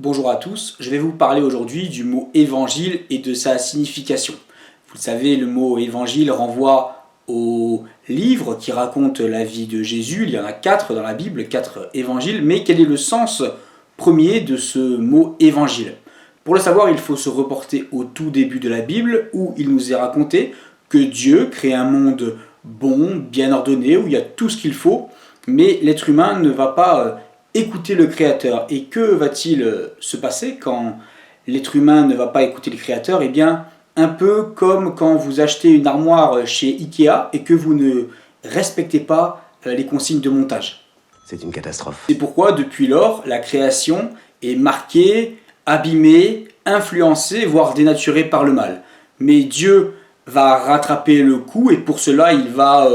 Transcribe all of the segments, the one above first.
Bonjour à tous, je vais vous parler aujourd'hui du mot évangile et de sa signification. Vous le savez, le mot évangile renvoie au livre qui raconte la vie de Jésus. Il y en a 4 dans la Bible, 4 évangiles, mais quel est le sens premier de ce mot évangile? Pour le savoir, il faut se reporter au tout début de la Bible où il nous est raconté que Dieu crée un monde bon, bien ordonné, où il y a tout ce qu'il faut, mais l'être humain ne va pas écouter le Créateur. Et que va-t-il se passer quand l'être humain ne va pas écouter le Créateur? Eh bien, un peu comme quand vous achetez une armoire chez Ikea et que vous ne respectez pas les consignes de montage. C'est une catastrophe. C'est pourquoi, depuis lors, la création est marquée, abîmée, influencée, voire dénaturée par le mal. Mais Dieu va rattraper le coup et pour cela, il va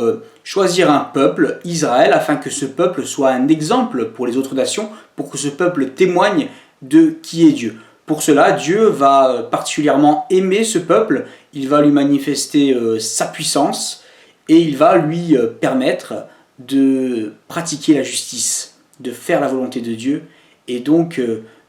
choisir un peuple, Israël, afin que ce peuple soit un exemple pour les autres nations, pour que ce peuple témoigne de qui est Dieu. Pour cela, Dieu va particulièrement aimer ce peuple, il va lui manifester sa puissance et il va lui permettre de pratiquer la justice, de faire la volonté de Dieu et donc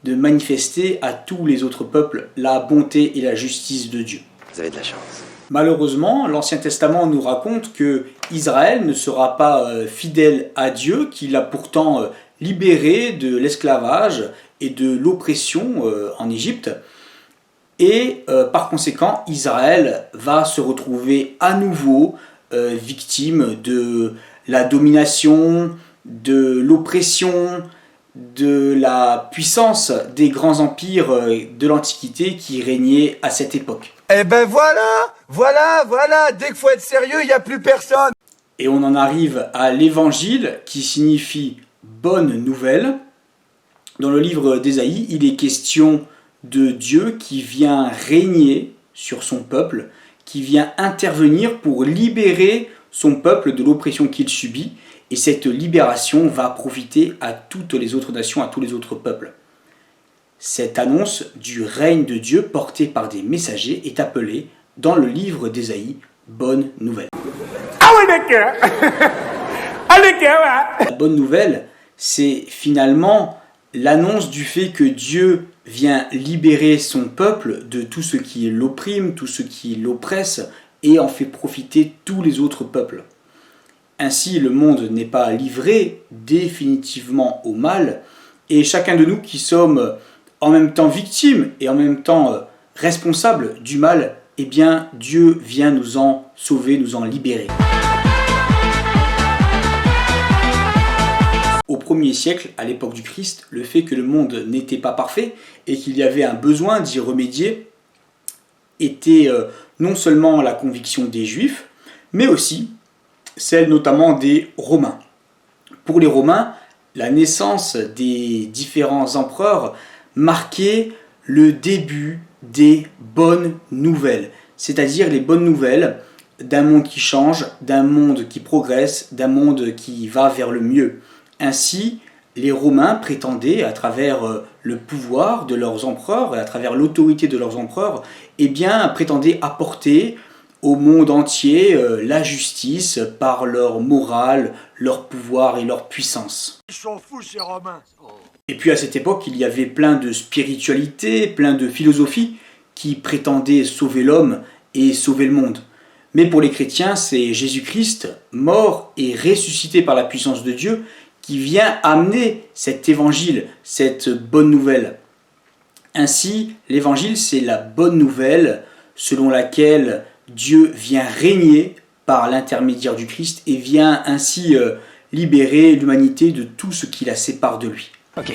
de manifester à tous les autres peuples la bonté et la justice de Dieu. Vous avez de la chance. Malheureusement, l'Ancien Testament nous raconte que Israël ne sera pas fidèle à Dieu, qu'il a pourtant libéré de l'esclavage et de l'oppression en Égypte. Et par conséquent, Israël va se retrouver à nouveau victime de la domination, de l'oppression, de la puissance des grands empires de l'Antiquité qui régnaient à cette époque. Eh ben voilà, dès qu'il faut être sérieux, il n'y a plus personne. Et on en arrive à l'évangile qui signifie bonne nouvelle. Dans le livre d'Ésaïe, il est question de Dieu qui vient régner sur son peuple, qui vient intervenir pour libérer son peuple de l'oppression qu'il subit. Et cette libération va profiter à toutes les autres nations, à tous les autres peuples. Cette annonce du règne de Dieu portée par des messagers est appelée, dans le livre d'Ésaïe, bonne nouvelle. La bonne nouvelle, c'est finalement l'annonce du fait que Dieu vient libérer son peuple de tout ce qui l'opprime, tout ce qui l'oppresse, et en fait profiter tous les autres peuples. Ainsi, le monde n'est pas livré définitivement au mal, et chacun de nous qui sommes en même temps victimes et en même temps responsables du mal, eh bien Dieu vient nous en sauver, nous en libérer. Au 1er siècle, à l'époque du Christ, le fait que le monde n'était pas parfait et qu'il y avait un besoin d'y remédier était non seulement la conviction des Juifs, mais aussi celle notamment des Romains. Pour les Romains, la naissance des différents empereurs marquait le début des bonnes nouvelles, c'est-à-dire les bonnes nouvelles d'un monde qui change, d'un monde qui progresse, d'un monde qui va vers le mieux. Ainsi, les Romains prétendaient, à travers le pouvoir de leurs empereurs et à travers l'autorité de leurs empereurs, prétendaient apporter au monde entier la justice par leur morale, leur pouvoir et leur puissance. Ils sont fous ces Romains. Et puis à cette époque, il y avait plein de spiritualités, plein de philosophies qui prétendaient sauver l'homme et sauver le monde. Mais pour les chrétiens, c'est Jésus-Christ, mort et ressuscité par la puissance de Dieu, qui vient amener cet évangile, cette bonne nouvelle. Ainsi, l'évangile, c'est la bonne nouvelle selon laquelle Dieu vient régner par l'intermédiaire du Christ et vient ainsi libérer l'humanité de tout ce qui la sépare de lui. Ok,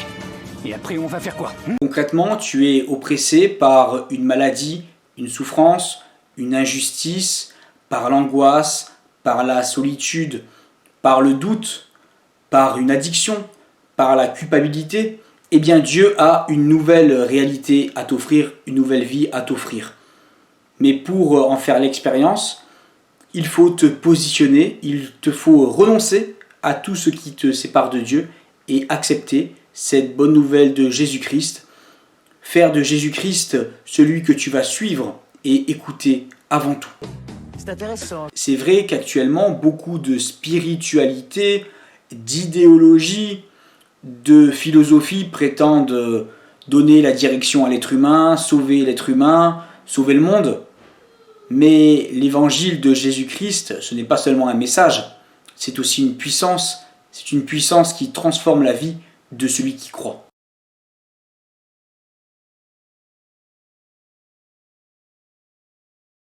et après on va faire quoi? Concrètement, tu es oppressé par une maladie, une souffrance, une injustice, par l'angoisse, par la solitude, par le doute, par une addiction, par la culpabilité. Eh bien, Dieu a une nouvelle réalité à t'offrir, une nouvelle vie à t'offrir. Mais pour en faire l'expérience, il faut te positionner, il te faut renoncer à tout ce qui te sépare de Dieu et accepter cette bonne nouvelle de Jésus-Christ, faire de Jésus-Christ celui que tu vas suivre et écouter avant tout. C'est intéressant. C'est vrai qu'actuellement, beaucoup de spiritualité, d'idéologie, de philosophie prétendent donner la direction à l'être humain, sauver l'être humain, sauver le monde. Mais l'évangile de Jésus-Christ, ce n'est pas seulement un message, c'est aussi une puissance. C'est une puissance qui transforme la vie de celui qui croit.